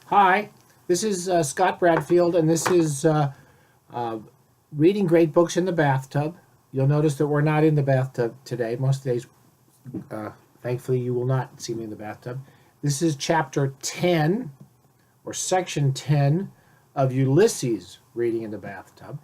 Hi, this is Scott Bradfield, and this is uh, Reading Great Books in the Bathtub. You'll notice that we're not in the bathtub today. Most days, thankfully, you will not see me in the bathtub. This is chapter 10, or section 10, of Ulysses, Reading in the Bathtub.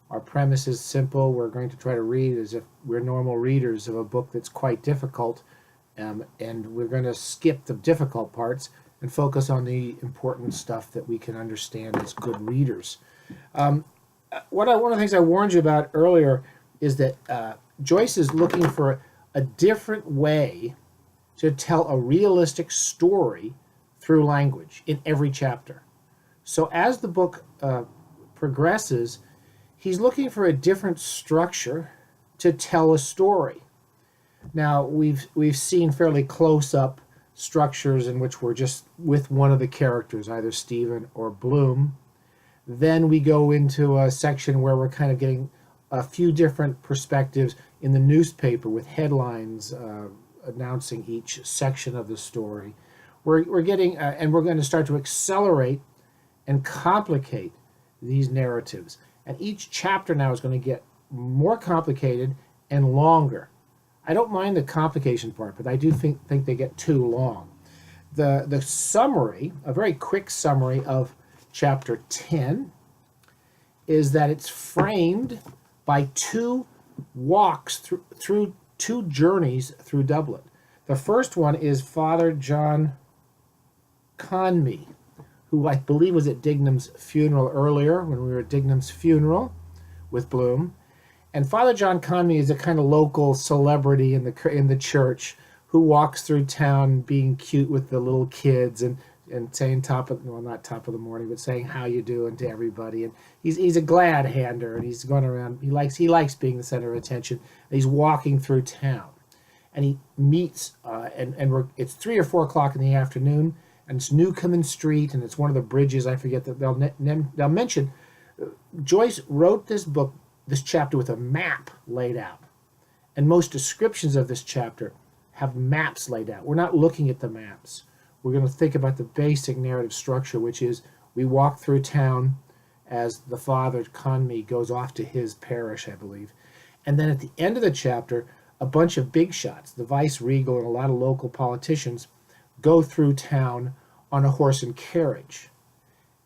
Our premise is simple. We're going to try to read as if we're normal readers of a book that's quite difficult, and we're going to skip the difficult parts and focus on the important stuff that we can understand as good readers. One of the things I warned you about earlier is that Joyce is looking for a different way to tell a realistic story through language in every chapter. So as the book progresses, he's looking for a different structure to tell a story. Now we've seen fairly close up structures in which we're just with one of the characters, either Stephen or Bloom. Then we go into a section where we're kind of getting a few different perspectives in the newspaper with headlines announcing each section of the story. We're getting, and we're going to start to accelerate and complicate these narratives. And each chapter now is going to get more complicated and longer. I don't mind the complication part, but I do think they get too long. The summary, a very quick summary of chapter 10, is that it's framed by two walks through two journeys through Dublin. The first one is Father John Conmee, who I believe was at Dignam's funeral earlier when we were at Dignam's funeral with Bloom. And Father John Conmee is a kind of local celebrity in the church who walks through town being cute with the little kids and saying not top of the morning, but saying how you doing to everybody. And he's a glad hander, and he's going around. He likes being the center of attention. And he's walking through town, and he meets it's 3 or 4 o'clock in the afternoon, and it's Newcomen Street, and it's one of the bridges. I forget that they'll mention. Joyce wrote this chapter with a map laid out, and most descriptions of this chapter have maps laid out. We're not looking at the maps. We're going to think about the basic narrative structure, which is we walk through town as the Father Conmee goes off to his parish, I believe, and then at the end of the chapter, a bunch of big shots, the vice regal and a lot of local politicians, go through town on a horse and carriage.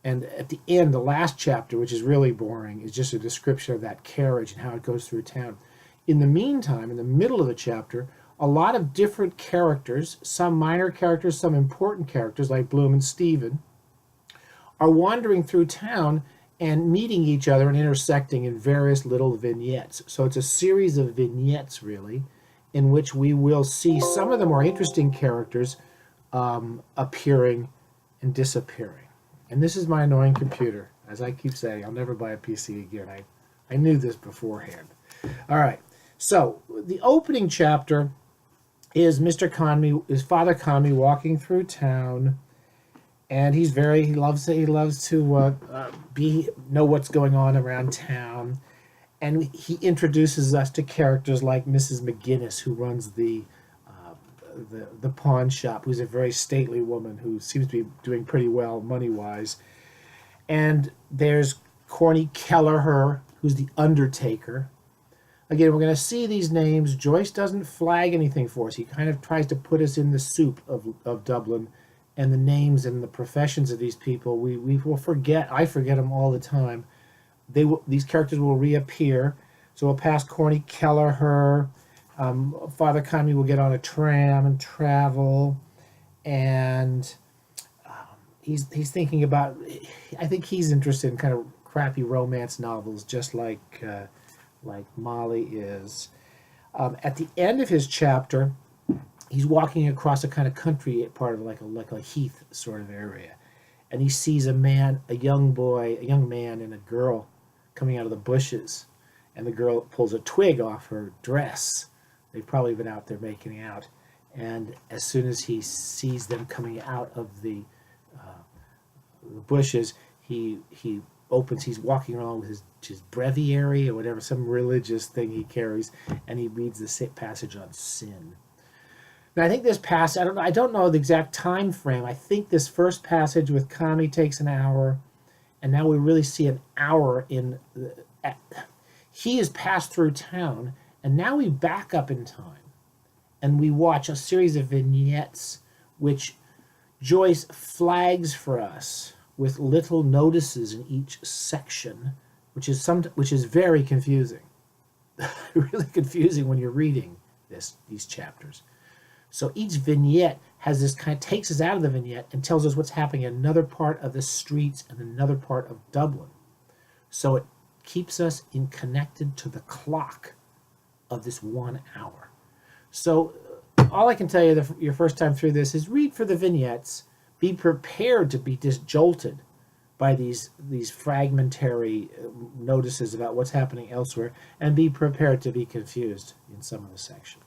And at the end, the last chapter, which is really boring, is just a description of that carriage and how it goes through town. In the meantime, in the middle of the chapter, a lot of different characters, some minor characters, some important characters like Bloom and Stephen, are wandering through town and meeting each other and intersecting in various little vignettes. So it's a series of vignettes, really, in which we will see some of the more interesting characters appearing and disappearing. And this is my annoying computer. As I keep saying, I'll never buy a PC again. I knew this beforehand. All right. So the opening chapter is Father Conmee walking through town, and he loves to know what's going on around town, and he introduces us to characters like Mrs. McGinnis, who runs the pawn shop, who's a very stately woman who seems to be doing pretty well money-wise. And there's Corny Kelleher, who's the undertaker. Again, we're going to see these names. Joyce doesn't flag anything for us. He kind of tries to put us in the soup of Dublin, and the names and the professions of these people, we will forget. I forget them all the time. These characters will reappear. So we'll pass Corny Kelleher. Father Conmee will get on a tram and travel, and he's thinking about. I think he's interested in kind of crappy romance novels, just like Molly is. At the end of his chapter, he's walking across a kind of country part of like a heath sort of area, and he sees a young man, and a girl coming out of the bushes, and the girl pulls a twig off her dress. They've probably been out there making out. And as soon as he sees them coming out of the bushes, he's walking along with his breviary or whatever, some religious thing he carries, and he reads the passage on sin. And I think this passage, I don't know the exact time frame. I think this first passage with Kami takes an hour, and now we really see an hour in. He has passed through town, and now we back up in time, and we watch a series of vignettes, which Joyce flags for us with little notices in each section, which is very confusing, really confusing when you're reading these chapters. So each vignette has this kind of takes us out of the vignette and tells us what's happening in another part of the streets and another part of Dublin. So it keeps us connected to the clock of this 1 hour. So all I can tell you your first time through this is read for the vignettes. Be prepared to be disjolted by these fragmentary notices about what's happening elsewhere, and be prepared to be confused in some of the sections.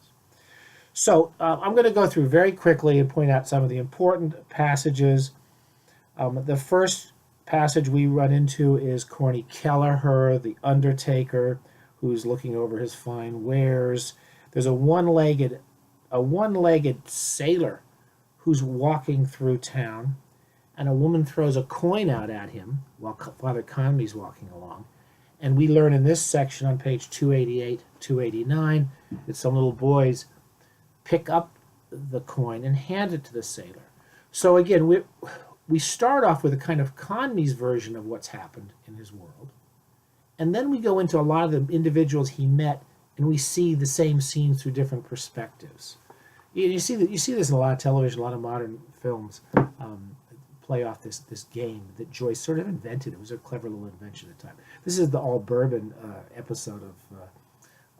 So I'm going to go through very quickly and point out some of the important passages. The first passage we run into is Corny Kelleher, the undertaker, who's looking over his fine wares. There's a one-legged sailor who's walking through town, and a woman throws a coin out at him while Father Conmee's walking along. And we learn in this section on page 288, 289, that some little boys pick up the coin and hand it to the sailor. So again, we start off with a kind of Conmee's version of what's happened in his world, and then we go into a lot of the individuals he met, and we see the same scenes through different perspectives. You see this in a lot of television, a lot of modern films play off this game that Joyce sort of invented. It was a clever little invention at the time. This is the all bourbon episode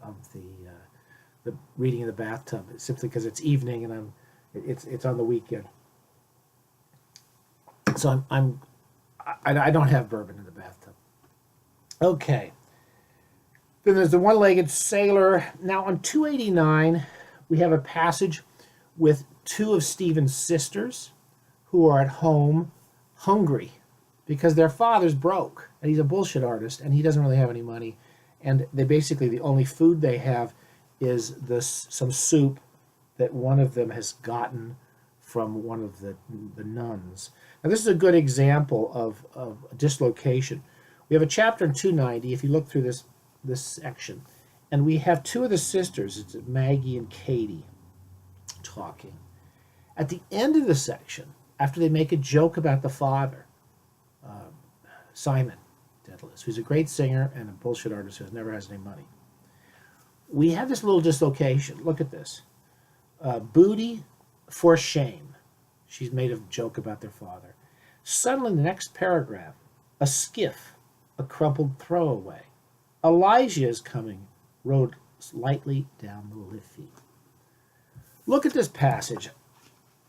of the reading in the bathtub, simply because it's evening and it's on the weekend. So I don't have bourbon in the bathtub. Okay. Then there's the one-legged sailor. Now on 289, we have a passage with two of Stephen's sisters who are at home hungry because their father's broke and he's a bullshit artist and he doesn't really have any money. And they basically, the only food they have is some soup that one of them has gotten from one of the nuns. Now this is a good example of a dislocation. We have a chapter in 290, if you look through this section, and we have two of the sisters, it's Maggie and Katie, talking. At the end of the section, after they make a joke about the father, Simon Dedalus, who's a great singer and a bullshit artist who never has any money, we have this little dislocation. Look at this. Booty for shame. She's made a joke about their father. Suddenly, in the next paragraph, a skiff, a crumpled throwaway. Elijah is coming, rowed lightly down the Liffey. Look at this passage.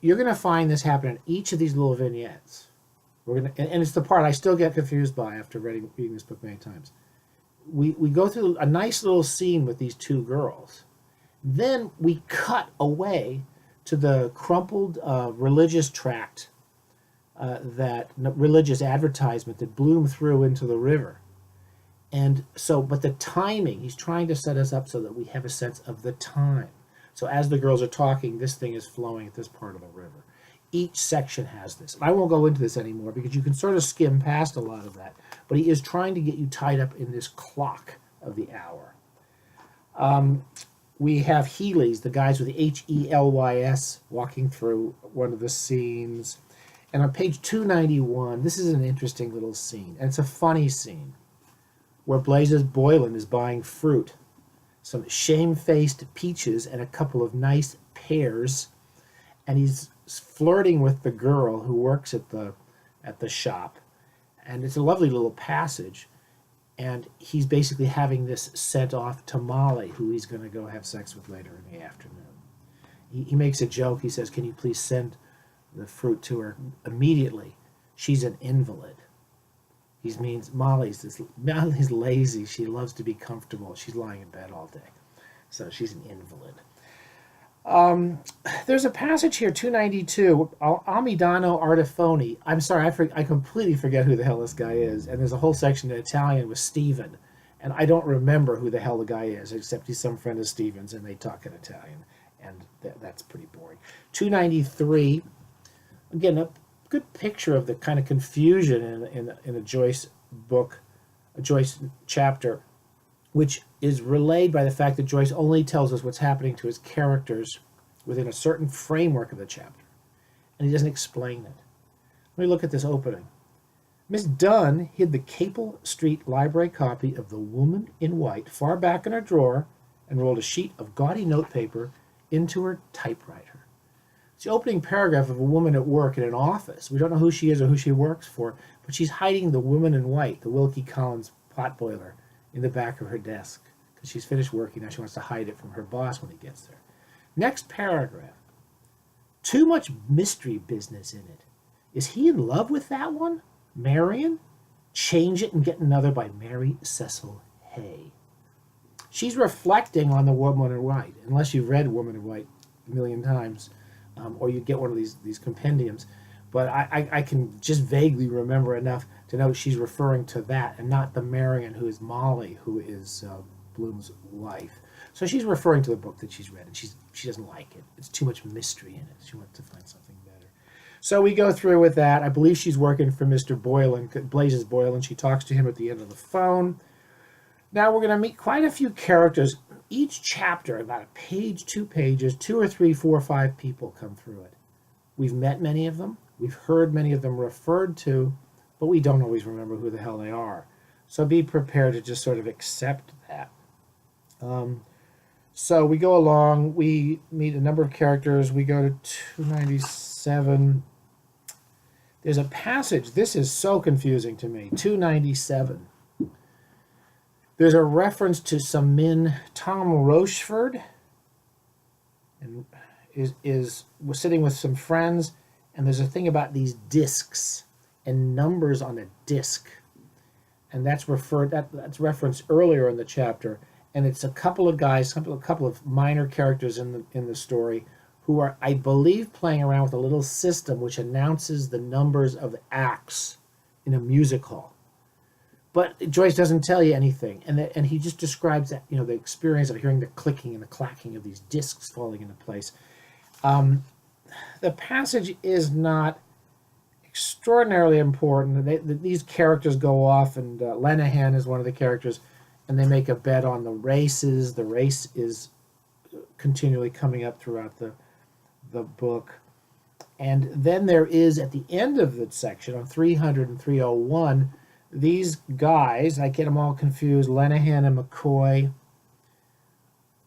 You're going to find this happen in each of these little vignettes. And it's the part I still get confused by after reading this book many times. We go through a nice little scene with these two girls. Then we cut away to the crumpled religious tract, that religious advertisement that bloomed through into the river. And so, but the timing, he's trying to set us up so that we have a sense of the time. So as the girls are talking, this thing is flowing at this part of the river. Each section has this. And I won't go into this anymore because you can sort of skim past a lot of that. But he is trying to get you tied up in this clock of the hour. We have Heelys, the guys with the H-E-L-Y-S, walking through one of the scenes. And on page 291, this is an interesting little scene. And it's a funny scene where Blazes Boylan is buying fruit, some shamefaced peaches and a couple of nice pears, and he's flirting with the girl who works at the shop. And it's a lovely little passage. And he's basically having this sent off to Molly, who he's going to go have sex with later in the afternoon. He makes a joke. He says, "Can you please send the fruit to her immediately? She's an invalid." He means Molly's lazy. She loves to be comfortable. She's lying in bed all day. So she's an invalid. There's a passage here, 292, Amidano Artifoni. I'm sorry, I completely forget who the hell this guy is. And there's a whole section in Italian with Stephen. And I don't remember who the hell the guy is, except he's some friend of Stephen's, and they talk in Italian. And that's pretty boring. 293, again, a good picture of the kind of confusion in a Joyce book, a Joyce chapter, which is relayed by the fact that Joyce only tells us what's happening to his characters within a certain framework of the chapter, and he doesn't explain it. Let me look at this opening. Miss Dunn hid the Capel Street Library copy of The Woman in White far back in her drawer and rolled a sheet of gaudy notepaper into her typewriter. It's the opening paragraph of a woman at work in an office. We don't know who she is or who she works for, but she's hiding The Woman in White, the Wilkie Collins potboiler, in the back of her desk because she's finished working. Now she wants to hide it from her boss when he gets there. Next paragraph. Too much mystery business in it. Is he in love with that one? Marion? Change It and Get Another by Mary Cecil Hay. She's reflecting on The Woman in White, unless you've read Woman in White a million times, or you get one of these compendiums. But I can just vaguely remember enough to know she's referring to that and not the Marion who is Molly, who is Bloom's wife. So she's referring to the book that she's read, and she doesn't like it. It's too much mystery in it. She wants to find something better. So we go through with that. I believe she's working for Mr. Boylan, Blazes Boylan. She talks to him at the end of the phone. Now we're going to meet quite a few characters. Each chapter, about a page, 2 pages, 2 or 3, 4 or 5 people come through it. We've met many of them. We've heard many of them referred to, but we don't always remember who the hell they are. So be prepared to just sort of accept that. So we go along. We meet a number of characters. We go to 297. There's a passage. This is so confusing to me. 297. There's a reference to some men. Tom Rochford and was sitting with some friends, and there's a thing about these discs and numbers on a disc, and that's referenced earlier in the chapter. And it's a couple of guys, a couple of minor characters in the story who are, I believe, playing around with a little system which announces the numbers of acts in a music hall. But Joyce doesn't tell you anything, and he just describes that, the experience of hearing the clicking and the clacking of these discs falling into place. The passage is not extraordinarily important. These characters go off, and Lenehan is one of the characters, and they make a bet on the races. The race is continually coming up throughout the book. And then there is, at the end of the section, on 300 and 301, these guys, I get them all confused, Lenehan and McCoy,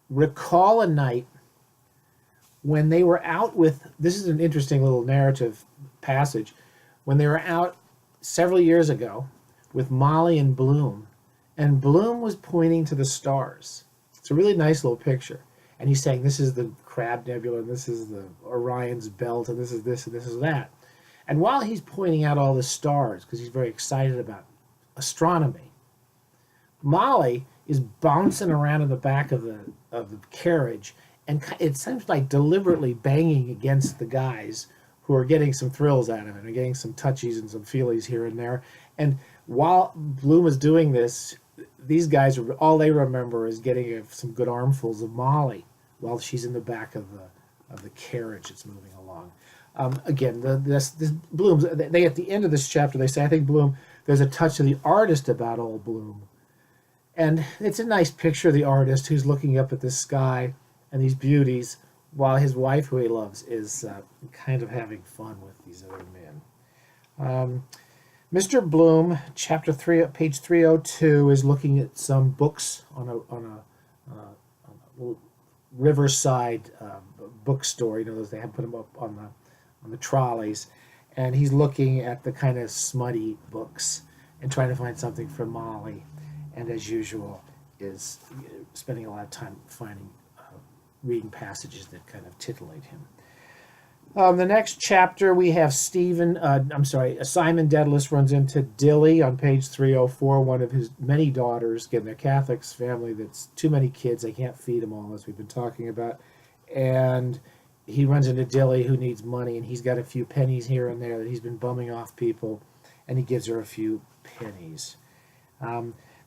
recall a night when they were out with, this is an interesting little narrative passage, when they were out several years ago with Molly and Bloom, and Bloom was pointing to the stars. It's a really nice little picture. And he's saying, this is the Crab Nebula, and this is the Orion's Belt, and this is this, and this is that. And while he's pointing out all the stars, because he's very excited about astronomy, Molly is bouncing around in the back of the carriage, and it seems like deliberately banging against the guys who are getting some thrills out of it, and getting some touchies and some feelies here and there. And while Bloom is doing this, these guys, all they remember is getting some good armfuls of Molly while she's in the back of the carriage that's moving along. Again, this Bloom's, they at the end of this chapter, they say, I think Bloom, there's a touch of the artist about old Bloom. And it's a nice picture of the artist who's looking up at the sky and these beauties, while his wife, who he loves, is kind of having fun with these other men. Mr. Bloom, chapter 3, page 302, is looking at some books on a riverside bookstore. Those they have put them up on the trolleys, and he's looking at the kind of smutty books and trying to find something for Molly, and as usual is spending a lot of time reading passages that kind of titillate him. The next chapter we have Simon Dedalus runs into Dilly on page 304, one of his many daughters. Again, they're Catholics family that's too many kids, they can't feed them all, as we've been talking about. And he runs into Dilly, who needs money, and he's got a few pennies here and there that he's been bumming off people, and he gives her a few pennies.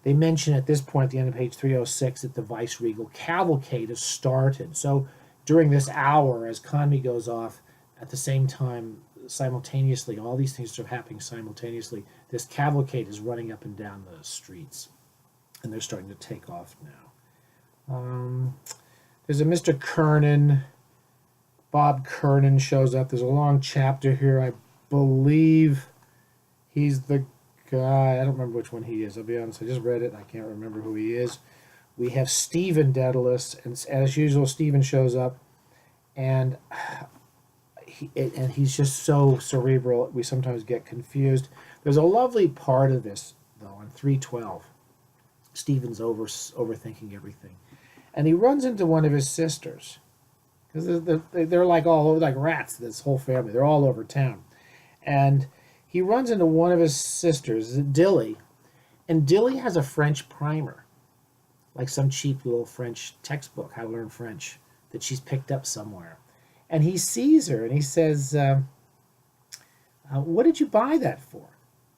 They mention at this point, at the end of page 306, that the Viceregal Cavalcade has started. So during this hour, as Conmy goes off, at the same time, simultaneously, all these things are happening simultaneously. This cavalcade is running up and down the streets, and they're starting to take off now. There's a Mr. Kernan. Bob Kernan shows up. There's a long chapter here. I believe he's the guy. I don't remember which one he is. I'll be honest. I just read it. I can't remember who he is. We have Stephen Daedalus, and as usual, Stephen shows up, and he's just so cerebral. We sometimes get confused. There's a lovely part of this though on 312. Stephen's overthinking everything, and he runs into one of his sisters because they're like all over, like rats. This whole family, they're all over town, and he runs into one of his sisters, Dilly, and Dilly has a French primer, like some cheap little French textbook, How to Learn French, that she's picked up somewhere. And he sees her and he says, what did you buy that for?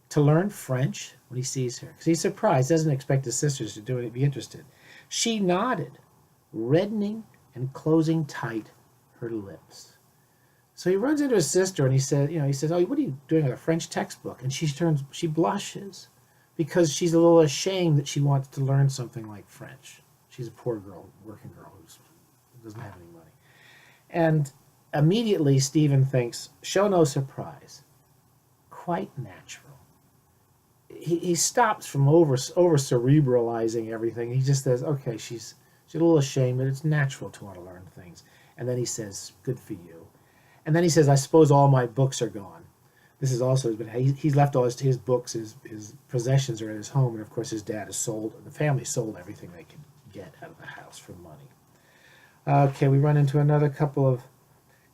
To learn French? When he sees her. Because he's surprised, doesn't expect his sisters to do it, be interested. She nodded, reddening and closing tight her lips. So he runs into his sister and he says, oh, what are you doing with a French textbook? And she blushes because she's a little ashamed that she wants to learn something like French. She's a poor girl, working girl who doesn't have any money. And immediately Stephen thinks, show no surprise, quite natural. He stops from over cerebralizing everything. He just says, okay, she's a little ashamed, but it's natural to want to learn things. And then he says, good for you. And then he says, I suppose all my books are gone. This is also, but he's left all his books, his possessions are at his home, and of course his dad has sold, the family sold everything they could get out of the house for money. Okay, we run into another couple of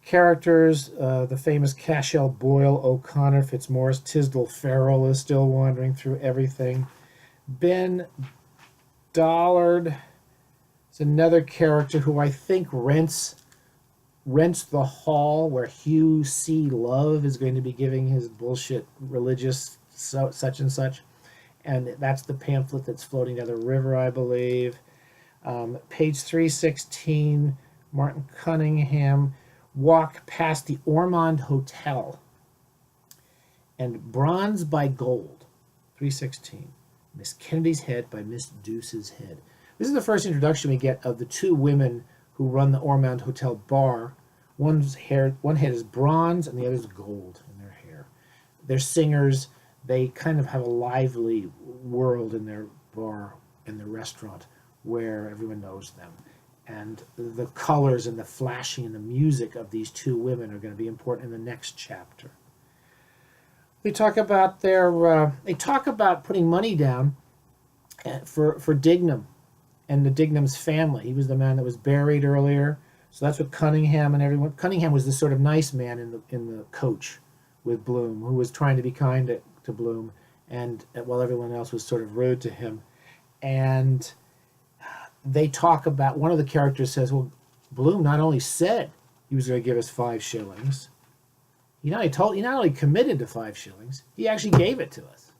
characters. The famous Cashel Boyle, O'Connor, Fitzmaurice, Tisdall Farrell is still wandering through everything. Ben Dollard is another character who I think rents the hall where Hugh C. Love is going to be giving his bullshit religious such and such. And that's the pamphlet that's floating down the river, I believe. Page 316, Martin Cunningham, walk past the Ormond Hotel. And Bronze by Gold, 316, Miss Kennedy's Head by Miss Deuce's Head. This is the first introduction we get of the two women who run the Ormond Hotel bar. One head is bronze and the other is gold in their hair. They're singers. They kind of have a lively world in their bar, in the restaurant, where everyone knows them. And the colors and the flashing and the music of these two women are going to be important in the next chapter. They talk about putting money down for Dignam and the Dignam's family. He was the man that was buried earlier. So that's what Cunningham and everyone. Cunningham was this sort of nice man in the coach with Bloom, who was trying to be kind to Bloom, and while everyone else was sort of rude to him. And they talk about, one of the characters says, well, Bloom not only said he was going to give us 5 shillings, he not only committed to 5 shillings, he actually gave it to us.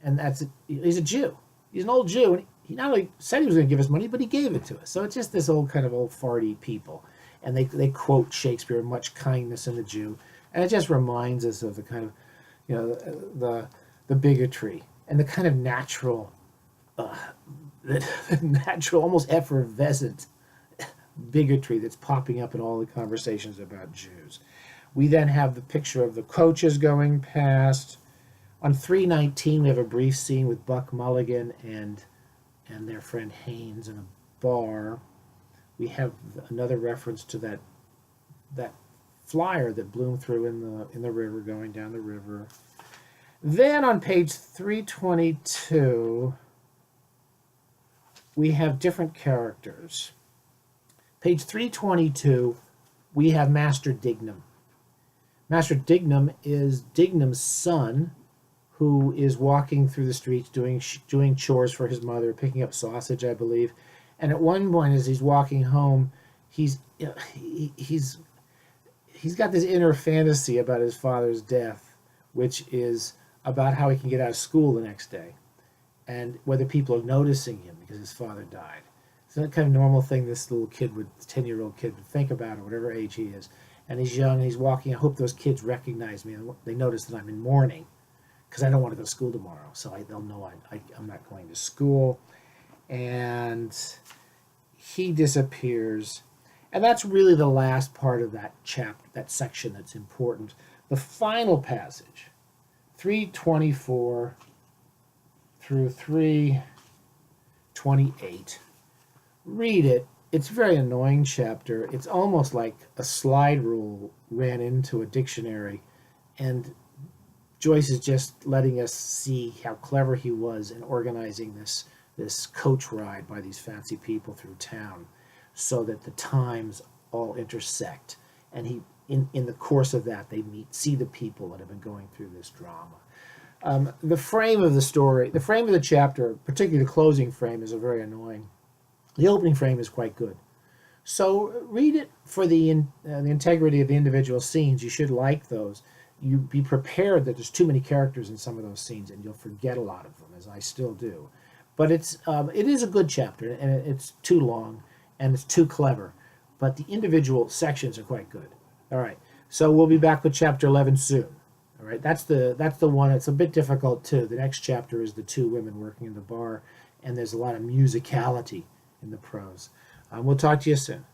And he's a Jew. He's an old Jew, and he not only said he was going to give us money, but he gave it to us. So it's just this old farty people. And they quote Shakespeare, much kindness in the Jew. And it just reminds us of the kind of, the bigotry and the kind of natural, the natural, almost effervescent bigotry that's popping up in all the conversations about Jews. We then have the picture of the coaches going past. On 319, we have a brief scene with Buck Mulligan and their friend Haynes in a bar. We have another reference to that flyer that Bloom threw in the river, going down the river. Then on page 322, we have different characters. Page 322, we have Master Dignam. Master Dignam is Dignam's son, who is walking through the streets doing chores for his mother, picking up sausage, I believe. And at one point, as he's walking home, he's got this inner fantasy about his father's death, which is about how he can get out of school the next day, and whether people are noticing him because his father died. It's a kind of normal thing this little kid would, 10-year-old kid would think about at whatever age he is. And he's young and he's walking. I hope those kids recognize me and they notice that I'm in mourning because I don't want to go to school tomorrow. So they'll know I'm not going to school. And he disappears. And that's really the last part of that that section that's important. The final passage, 324 through 328. Read it. It's a very annoying chapter. It's almost like a slide rule ran into a dictionary, and Joyce is just letting us see how clever he was in organizing this coach ride by these fancy people through town so that the times all intersect. And he in the course of that they see the people that have been going through this drama. The frame of the story, the frame of the chapter, particularly the closing frame, is very annoying. The opening frame is quite good. So read it for the integrity of the individual scenes. You should like those. You be prepared that there's too many characters in some of those scenes, and you'll forget a lot of them, as I still do. But it is a good chapter, and it's too long, and it's too clever. But the individual sections are quite good. All right. So we'll be back with chapter 11 soon. All right. That's the one. It's a bit difficult too. The next chapter is the two women working in the bar, and there's a lot of musicality in the prose. We'll talk to you soon.